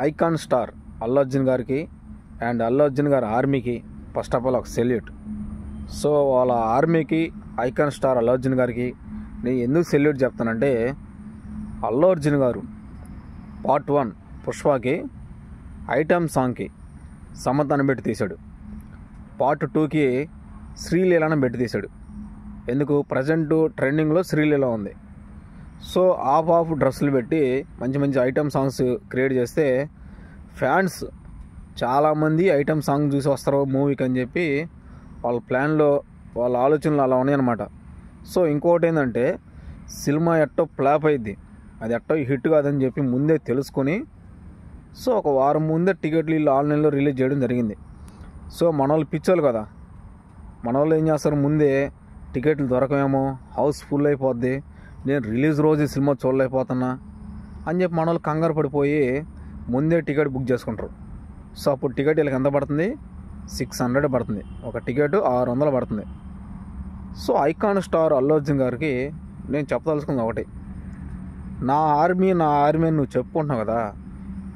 Icon star Allu Arjun గారికి and Allu Arjun గారి ఆర్మీకి ఫస్ట్ ఆఫ్ ఆల్ ఒక సెల్యూట్. సో వాళ్ళ ఆర్మీకి ఐకాన్ స్టార్ అల్లు అర్జున్ గారికి నేను ఎందుకు సెల్యూట్ చెప్తానంటే, అల్లు అర్జున్ గారు పార్ట్ 1 పుష్పకి ఐటమ్ సాంగ్కి సమంతను పెట్టి తీశాడు. పార్ట్ 2కి శ్రీలీలను పెట్టి తీశాడు. ఎందుకు? ప్రజెంట్ ట్రెండింగ్లో శ్రీలీల ఉంది. సో ఆఫ్ డ్రెస్సులు పెట్టి మంచి మంచి ఐటమ్ సాంగ్స్ క్రియేట్ చేస్తే ఫ్యాన్స్ చాలామంది ఐటమ్ సాంగ్ చూసి వస్తారు మూవీకి అని చెప్పి వాళ్ళ ప్లాన్లో వాళ్ళ ఆలోచనలు అలా ఉన్నాయన్నమాట. సో ఇంకోటి ఏంటంటే, సినిమా ఎట్టో ఫ్లాప్ అయింది, అది ఎట్టో హిట్ కాదని చెప్పి ముందే తెలుసుకొని సో ఒక వారం ముందే టికెట్లు వీళ్ళు ఆన్లైన్లో రిలీజ్ చేయడం జరిగింది. సో మన వాళ్ళు పిచ్చోళ్ళు కదా, మన వాళ్ళు ఏం చేస్తారు, ముందే టికెట్లు దొరకమేమో, హౌస్ ఫుల్ అయిపోద్ది, నేను రిలీజ్ రోజు సినిమా చూడలేకపోతున్నా అని చెప్పి మన వాళ్ళు కంగారు పడిపోయి ముందే టికెట్ బుక్ చేసుకుంటారు. సో అప్పుడు టికెట్ వీళ్ళకి ఎంత పడుతుంది? 600 పడుతుంది. ఒక టికెట్ 600 పడుతుంది. So icon star Allu Arjun గారికి నేను చెప్పదలుచుకుంది ఒకటి, నా ఆర్మీ అని నువ్వు చెప్పుకుంటున్నావు కదా,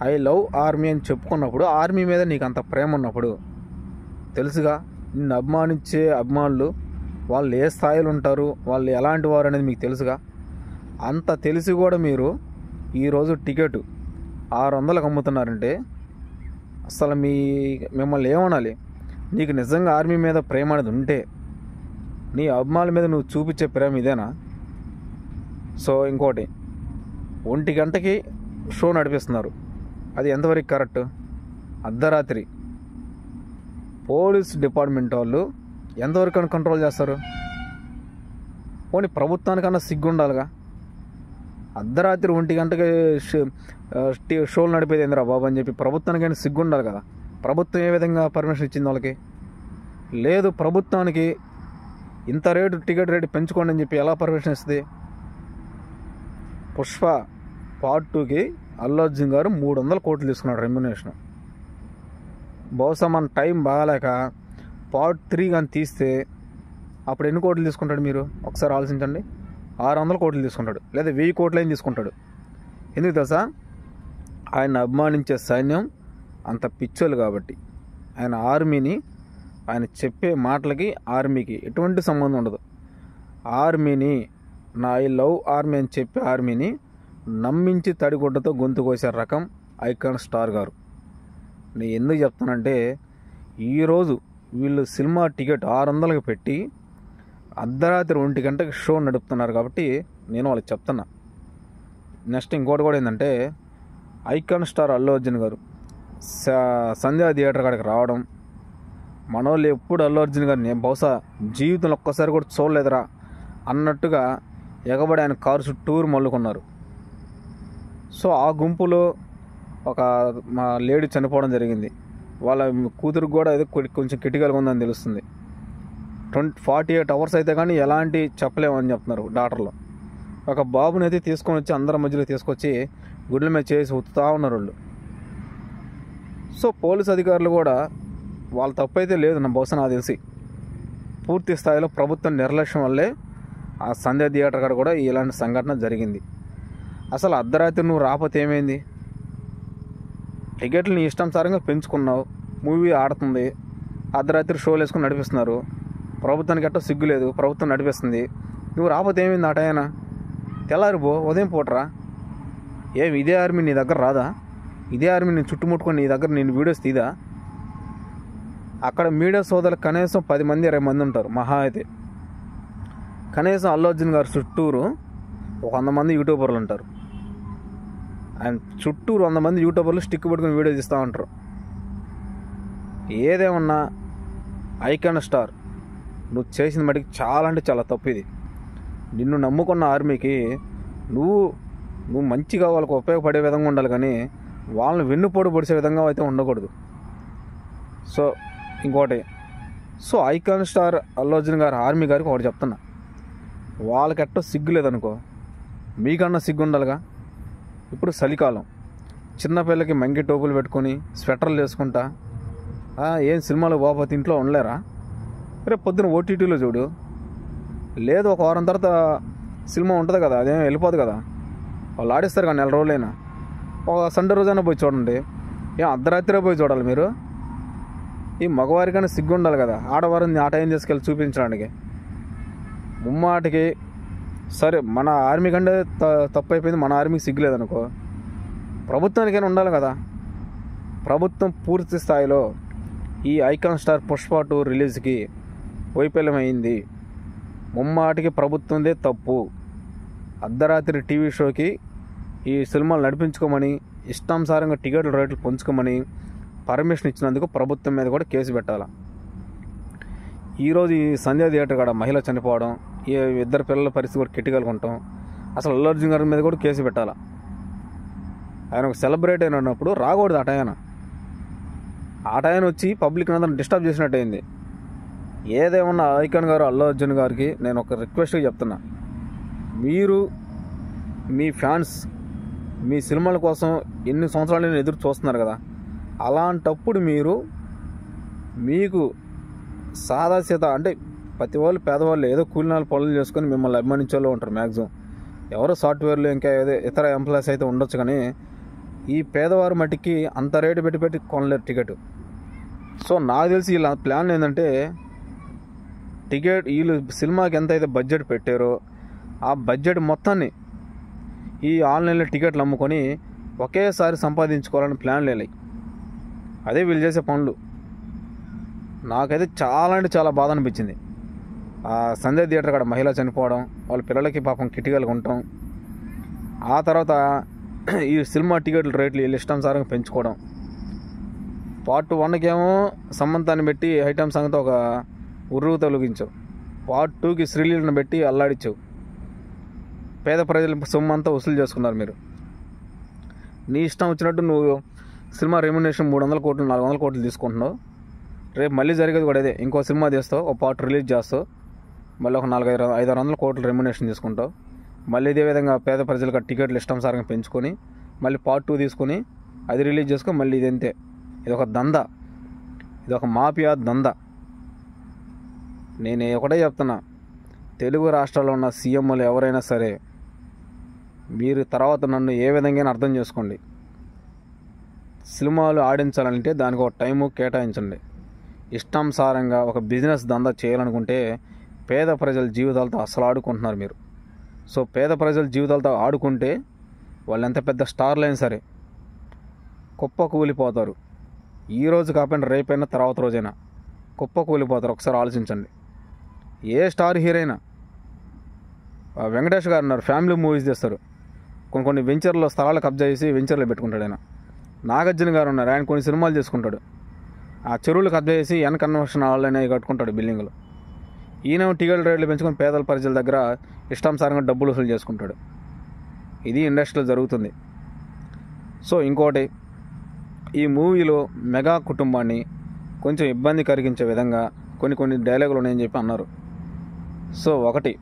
ఐ లవ్ ఆర్మీ అని చెప్పుకున్నప్పుడు ఆర్మీ మీద నీకు అంత ప్రేమ ఉన్నప్పుడు తెలుసుగా, నిన్ను అభిమానించే అభిమానులు వాళ్ళు ఏ స్థాయిలో ఉంటారు, వాళ్ళు ఎలాంటి వారు అనేది మీకు తెలుసుగా. అంత తెలిసి కూడా మీరు ఈరోజు టికెట్ 600కి అమ్ముతున్నారంటే అసలు మిమ్మల్ని ఏమనాలి? నీకు నిజంగా ఆర్మీ మీద ప్రేమ అనేది ఉంటే నీ అభిమానుల మీద నువ్వు చూపించే ప్రేమ ఇదేనా? సో ఇంకోటి, 1 గంటకి షో నడిపిస్తున్నారు, అది ఎంతవరకు కరెక్ట్? అర్ధరాత్రి పోలీస్ డిపార్ట్మెంట్ వాళ్ళు ఎంతవరకు కంట్రోల్ చేస్తారు? పోనీ ప్రభుత్వానికన్నా సిగ్గు ఉండాలిగా. అర్ధరాత్రి 1 గంటకి షోలు నడిపేది ఏందిరా బాబు అని చెప్పి ప్రభుత్వానికైనా సిగ్గు ఉండాలి కదా. ప్రభుత్వం ఏ విధంగా పర్మిషన్ ఇచ్చింది వాళ్ళకి? లేదు, ప్రభుత్వానికి ఇంత టికెట్ రేటు పెంచుకోండి అని చెప్పి ఎలా పర్మిషన్ ఇస్తుంది? పుష్ప పార్ట్ 2కి అల్లు అర్జున్ గారు 300 కోట్లు తీసుకున్నాడు రెమ్యునేషన్. బహుశా మన టైం బాగాలేక పార్ట్ 3 కానీ తీస్తే అప్పుడు ఎన్ని కోట్లు తీసుకుంటాడు? మీరు ఒకసారి ఆలోచించండి. 600 కోట్లు తీసుకుంటాడు, లేదా 1000 కోట్లు అయినా తీసుకుంటాడు. ఎందుకు తెలుసా? ఆయన అభిమానించే సైన్యం అంత పిచ్చోలు కాబట్టి. ఆయన ఆర్మీని, ఆయన చెప్పే మాటలకి ఆర్మీకి ఎటువంటి సంబంధం ఉండదు. ఆర్మీని, నా ఐ లవ్ ఆర్మీ అని చెప్పే ఆర్మీని నమ్మించి తడిగుడ్డతో గొంతు కోసే రకం ఐకాన్ స్టార్ గారు. నేను ఎందుకు చెప్తానంటే, ఈరోజు వీళ్ళు సినిమా టికెట్ 600కి పెట్టి అర్ధరాత్రి 1 గంటకి షో నడుపుతున్నారు కాబట్టి నేను వాళ్ళకి చెప్తున్నా. నెక్స్ట్ ఇంకోటి కూడా ఏంటంటే, ఐకాన్ స్టార్ అల్లు అర్జున్ గారు సంధ్యా థియేటర్ కాడికి రావడం, మనోళ్ళు ఎప్పుడు అల్లు అర్జున్ గారిని నేను బహుశా జీవితంలో ఒక్కసారి కూడా చూడలేదురా అన్నట్టుగా ఎగబడి ఆయన కారు చుట్టూరు మల్లుకున్నారు. సో ఆ గుంపులో ఒక మా లేడీ చనిపోవడం జరిగింది. వాళ్ళ కూతురికి కూడా ఏదో కొంచెం క్రిటికల్గా ఉందని తెలుస్తుంది. 48 అవర్స్ అయితే కానీ ఎలాంటి చెప్పలేమని చెప్తున్నారు డాక్టర్లు. ఒక బాబుని అయితే తీసుకొని వచ్చి అందరి మధ్యలో తీసుకొచ్చి గుడ్ల మీద చేసి ఉత్తుతా ఉన్నారు వాళ్ళు. సో పోలీస్ అధికారులు కూడా వాళ్ళ తప్పు అయితే లేదు నా బహుశా నాకు తెలిసి. పూర్తి స్థాయిలో ప్రభుత్వం నిర్లక్ష్యం వల్లే ఆ సంధ్యా థియేటర్ కాడ కూడా ఇలాంటి సంఘటన జరిగింది. అసలు అర్ధరాత్రి నువ్వు రాకపోతే ఏమైంది? టికెట్లు నీ ఇష్టానుసారంగా పెంచుకున్నావు, మూవీ ఆడుతుంది, అర్ధరాత్రి షోలు వేసుకుని నడిపిస్తున్నారు, ప్రభుత్వానికి ఎట్టో సిగ్గు లేదు, ప్రభుత్వం నడిపిస్తుంది, నువ్వు రాకపోతే ఏమైంది? ఆ టైనా తెల్లారిపో, ఉదయం పూటరా. ఏమి ఇదే ఆర్మీ నీ దగ్గర రాదా? ఇదే ఆర్మీ నేను చుట్టుముట్టుకొని నీ దగ్గర నేను వీడియోస్ తీదా? అక్కడ మీడియా సోదరులు కనీసం 10 మంది 20 మంది ఉంటారు మహా అయితే. కనీసం అల్లు అర్జున్ గారు చుట్టూరు ఒక 100 మంది యూట్యూబర్లు ఉంటారు. ఆయన చుట్టూరు 100 మంది యూట్యూబర్లు స్టిక్ పట్టుకుని వీడియో తీస్తూ ఉంటారు. ఏదేమన్నా ఐకాన్ స్టార్ నువ్వు చేసిన మటుకు చాలా అంటే చాలా తప్పు ఇది. నిన్ను నమ్ముకున్న ఆర్మీకి నువ్వు మంచిగా వాళ్ళకు ఉపయోగపడే విధంగా ఉండాలి, కానీ వాళ్ళని వెన్నుపోటు పొడిచే విధంగా అయితే ఉండకూడదు. సో ఇంకోటి, so icon star Allu Arjun గారు ఆర్మీ గారికి ఒకటి చెప్తున్నా, వాళ్ళకి ఎట్టో సిగ్గు లేదనుకో, మీకన్నా సిగ్గు ఉండాలిగా. ఇప్పుడు చలికాలం, చిన్నపిల్లకి మంగి టోపులు పెట్టుకొని స్వెటర్లు వేసుకుంటా ఏం సినిమాలు బాబోతే ఇంట్లో ఉండలేరా? రేపు పొద్దున ఓటీటీలో చూడు, లేదు ఒక వారం తర్వాత సినిమా ఉంటుంది కదా, అదేం వెళ్ళిపోదు కదా, వాళ్ళు ఆడిస్తారు కదా 4 రోజులైనా. ఒక సండే రోజైనా పోయి చూడండి. ఏం అర్ధరాత్రే పోయి చూడాలి మీరు? ఈ మగవారికైనా సిగ్గు ఉండాలి కదా, ఆడవారిని ఆ టైం తీసుకెళ్ళి చూపించడానికి. ముమ్మాటికి సరే మన ఆర్మీ కంటే తప్పు అయిపోయింది, మన ఆర్మీకి సిగ్గు లేదనుకో, ప్రభుత్వానికైనా ఉండాలి కదా. ప్రభుత్వం పూర్తి స్థాయిలో ఈ ఐకాన్ స్టార్ పుష్ప 2 రిలీజ్కి వైఫల్యమైంది. ముమ్మాటికి ప్రభుత్వందే తప్పు. అర్ధరాత్రి టీవీ షోకి ఈ సినిమాలు నడిపించుకోమని, ఇష్టానుసారంగా టికెట్ల రేట్లు పెంచుకోమని పర్మిషన్ ఇచ్చినందుకు ప్రభుత్వం మీద కూడా కేసు పెట్టాలి. ఈరోజు ఈ సంధ్య థియేటర్ కాడ మహిళ చనిపోవడం, ఈ 2 పిల్లల పరిస్థితి కూడా క్రిటికల్గా ఉండటం, అసలు అల్లు అర్జున్ గారి మీద కూడా కేసు పెట్టాలి. ఆయన ఒక సెలబ్రేట్ అయినప్పుడు రాకూడదు ఆ టైం వచ్చి పబ్లిక్ అందరం డిస్టర్బ్ చేసినట్టు అయింది. ఏదేమన్నా ఐకాన్ గారు అల్లు అర్జున్ గారికి నేను ఒక రిక్వెస్ట్గా చెప్తున్నా, మీరు మీ ఫ్యాన్స్ మీ సినిమాల కోసం ఎన్ని సంవత్సరాలు నేను ఎదురు చూస్తున్నారు కదా, అలాంటప్పుడు మీకు సాదాసీత అంటే ప్రతి వాళ్ళు పేదవాళ్ళు ఏదో కూలినాలు పనులు చేసుకొని మిమ్మల్ని అభిమానించే వాళ్ళు ఉంటారు మ్యాక్సిమం. ఎవరో సాఫ్ట్వేర్లు ఇంకా ఏదో ఇతర ఎంప్లాయీస్ అయితే ఉండొచ్చు, కానీ ఈ పేదవారు మట్టికి అంత రేటు పెట్టి కొనలేరు టికెట్. సో నాకు తెలిసి వీళ్ళ ప్లాన్ ఏంటంటే, వీళ్ళు సినిమాకి ఎంత అయితే బడ్జెట్ పెట్టారో ఆ బడ్జెట్ మొత్తాన్ని ఈ ఆన్లైన్లో టికెట్లు అమ్ముకొని ఒకేసారి సంపాదించుకోవాలని ప్లాన్లు వెళ్ళాయి. అదే వీళ్ళు చేసే పనులు. నాకైతే చాలా అంటే చాలా బాధ అనిపించింది. ఆ సంజయ్ థియేటర్ కాడ మహిళ చనిపోవడం, వాళ్ళ పిల్లలకి పాపం క్రిటికల్గా ఉండటం, ఆ తర్వాత ఈ సినిమా టికెట్ల రేట్లు వీళ్ళు ఇష్టానుసారంగా పెంచుకోవడం. పార్ట్ 1కేమో సమంతాన్ని పెట్టి ఐటమ్ సాంగ్తో ఒక ఉర్రు తొలగించావు, పార్ట్ 2కి శ్రీలీలను పెట్టి అల్లాడించావు. పేద ప్రజల సొమ్ము అంతా వసూలు చేసుకున్నారు మీరు. నీ ఇష్టం వచ్చినట్టు నువ్వు సినిమా రెమ్యునరేషన్ 300 కోట్లు 400 కోట్లు తీసుకుంటున్నావు. రేపు మళ్ళీ జరిగేది కూడా అదే, ఇంకో సినిమా తీస్తావు, ఒక పార్ట్ రిలీజ్ చేస్తావు, మళ్ళీ ఒక 400-500 కోట్లు రెమ్యునరేషన్ తీసుకుంటావు. మళ్ళీ ఇదే విధంగా పేద ప్రజలకు టికెట్లు ఇష్టానుసారంగా పెంచుకొని మళ్ళీ పార్ట్ 2 తీసుకొని అది రిలీజ్ చేసుకొని మళ్ళీ ఇదంతే. ఇదొక దందా, ఇదొక మాఫియా దందా. నేను ఒకటే చెప్తున్నా, తెలుగు రాష్ట్రాల్లో ఉన్న సీఎంలు ఎవరైనా సరే మీరు తర్వాత నన్ను ఏ విధంగా అర్థం చేసుకోండి. సినిమాలు ఆడించాలంటే దానికి ఒక టైము కేటాయించండి. ఇష్టానుసారంగా ఒక బిజినెస్ దందా చేయాలనుకుంటే పేద ప్రజల జీవితాలతో అసలు ఆడుకుంటున్నారు మీరు. సో పేద ప్రజల జీవితాలతో ఆడుకుంటే వాళ్ళు ఎంత పెద్ద స్టార్లు అయినా సరే కుప్ప కూలిపోతారు. ఈరోజు కాకపోయినా రేపైనా తర్వాత రోజైనా కుప్ప కూలిపోతారు. ఒకసారి ఆలోచించండి. ఏ స్టార్ హీరోయినా, వెంకటేష్ గారు ఉన్నారు, ఫ్యామిలీ మూవీస్ చేస్తారు, కొన్ని వెంచర్లో స్థలాలు కబ్జా చేసి వెంచర్లో పెట్టుకుంటాడు ఆయన. నాగార్జున గారు ఉన్నారు, ఆయన కొన్ని సినిమాలు చేసుకుంటాడు, ఆ చెరువులు కబ్జా చేసి కన్వర్షన్ హాల్ అనేవి కట్టుకుంటాడు బిల్డింగ్లు. ఈయన టికెట్ రేట్లు పెంచుకొని పేదల ప్రజల దగ్గర ఇష్టానుసారంగా డబ్బులు వసూలు చేసుకుంటాడు. ఇది ఇండస్ట్రీలో జరుగుతుంది. సో ఇంకోటి, ఈ మూవీలో మెగా కుటుంబాన్ని కొంచెం ఇబ్బంది కలిగించే విధంగా కొన్ని డైలాగులు ఉన్నాయని చెప్పి అన్నారు. సో ఒకటి,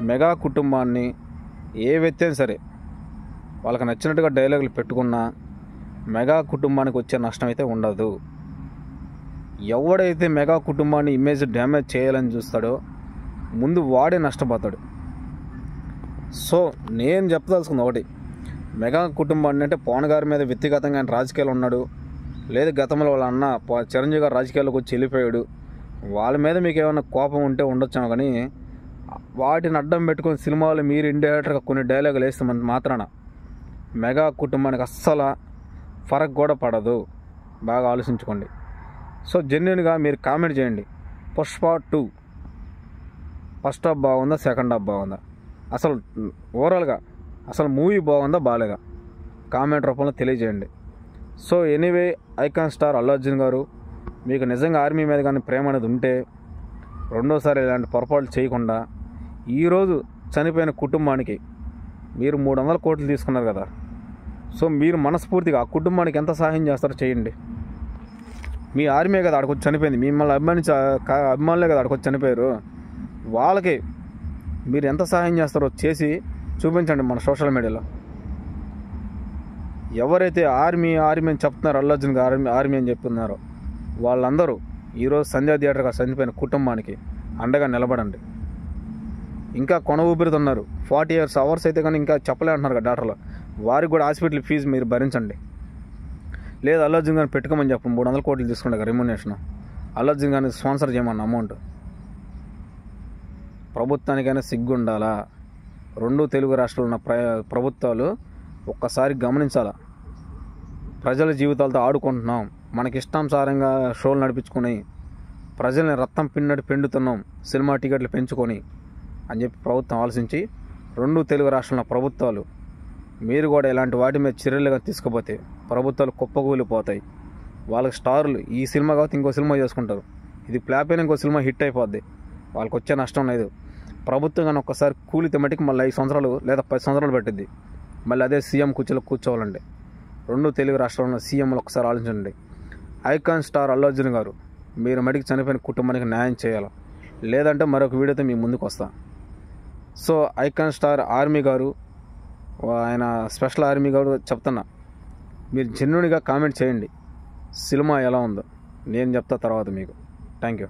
మెగా కుటుంబాన్ని ఏ వ్యక్తి అయినా సరే వాళ్ళకి నచ్చినట్టుగా డైలాగులు పెట్టుకున్నా మెగా కుటుంబానికి వచ్చే నష్టం అయితే ఉండదు. ఎవడైతే మెగా కుటుంబాన్ని ఇమేజ్ డ్యామేజ్ చేయాలని చూస్తాడో ముందు వాడే నష్టపోతాడు. సో నేను చెప్పదలుచుకుంది ఒకటి, మెగా కుటుంబాన్ని అంటే పవన్ గారి మీద వ్యక్తిగతంగా ఆయన రాజకీయాలు ఉన్నాడు, లేదు గతంలో వాళ్ళ అన్న చిరంజీవి గారు రాజకీయాల్లోకి వచ్చి వెళ్ళిపోయాడు, వాళ్ళ మీద మీకు ఏమైనా కోపం ఉంటే ఉండొచ్చాము, కానీ వాటిని అడ్డం పెట్టుకుని సినిమాలు మీరు ఇండైరెక్ట్గా కొన్ని డైలాగులు వేస్తే మాత్రాన మెగా కుటుంబానికి అస్సలు ఫరక్ కూడా పడదు. బాగా ఆలోచించుకోండి. సో జెన్యున్గా మీరు కామెంట్ చేయండి, పుష్ప 2 ఫస్ట్ హాఫ్ బాగుందా, సెకండ్ హాఫ్ బాగుందా, అసలు ఓవరాల్గా అసలు మూవీ బాగుందా బాగాలేదా కామెంట్ రూపంలో తెలియజేయండి. So anyway, icon star Allu Arjun గారు, మీకు నిజంగా ఆర్మీ మీద కానీ ప్రేమ అనేది ఉంటే రెండోసారి ఇలాంటి పొరపాట్లు చేయకుండా ఈరోజు చనిపోయిన కుటుంబానికి మీరు 300 కోట్లు తీసుకున్నారు కదా, సో మీరు మనస్ఫూర్తిగా ఆ కుటుంబానికి ఎంత సహాయం చేస్తారో చేయండి. మీ ఆర్మీ కదా ఆడకొచ్చి చనిపోయింది, మిమ్మల్ని అభిమానులే కదా ఆడకొచ్చి చనిపోయారు, వాళ్ళకి మీరు ఎంత సహాయం చేస్తారో చేసి చూపించండి మన సోషల్ మీడియాలో. ఎవరైతే ఆర్మీ అని చెప్తున్నారో, అల్లు అర్జున్ ఆర్మీ అని చెప్తున్నారో వాళ్ళందరూ ఈరోజు సంధ్యా థియేటర్గా చనిపోయిన కుటుంబానికి అండగా నిలబడండి. ఇంకా కొన ఊపిరితున్నారు, 40 hours అయితే కానీ ఇంకా చెప్పలే అంటున్నారు కదా డాక్టర్లు, వారికి కూడా హాస్పిటల్ ఫీజు మీరు భరించండి. లేదు అల్లు అర్జున్ గారిని పెట్టుకోమని చెప్పు, 300 కోట్లు తీసుకుంటే రెమ్యునరేషన్, అల్లు అర్జున్ గారిని స్పాన్సర్ చేయమన్న అమౌంట్. ప్రభుత్వానికైనా సిగ్గు ఉండాలా? 2 తెలుగు రాష్ట్రాలు ఉన్న ప్రభుత్వాలు ఒక్కసారి గమనించాలా. ప్రజల జీవితాలతో ఆడుకుంటున్నాం, మనకి ఇష్టానుసారంగా షోలు నడిపించుకొని ప్రజల్ని రక్తం పిండినట్టు పిండుతున్నాం, సినిమా టికెట్లు పెంచుకొని అని చెప్పి ప్రభుత్వం ఆలోచించి 2 తెలుగు రాష్ట్రాల ప్రభుత్వాలు మీరు కూడా ఇలాంటి వాటి మీద చర్యలుగా తీసుకుపోతే ప్రభుత్వాలు కుప్పకూలిపోతాయి. వాళ్ళకి స్టార్లు ఈ సినిమా కాబట్టి ఇంకో సినిమా చేసుకుంటారు, ఇది ఫ్లాప్ అయినా ఇంకో సినిమా హిట్ అయిపోద్ది, వాళ్ళకి వచ్చే నష్టం లేదు. ప్రభుత్వం కానీ ఒక్కసారి కూలితే మటుకు మళ్ళీ 5 సంవత్సరాలు లేదా 10 సంవత్సరాలు పట్టిద్ది మళ్ళీ అదే సీఎం కుర్చీలో కూర్చోవాలండి. 2 తెలుగు రాష్ట్రాల్లో సీఎంలు ఒకసారి ఆలోచించండి. ఐకాన్ స్టార్ అల్లు అర్జున్ గారు, మీరు మటుకు చనిపోయిన కుటుంబానికి న్యాయం చేయాలి, లేదంటే మరొక వీడియోతో మీ ముందుకు వస్తా. సో ఐకాన్ స్టార్ ఆర్మీ గారు, ఆయన స్పెషల్ ఆర్మీ గారు చెప్తున్నా, మీరు జెన్యూన్గా కామెంట్ చేయండి సినిమా ఎలా ఉందో, నేను చెప్తా తర్వాత మీకు. Thank you.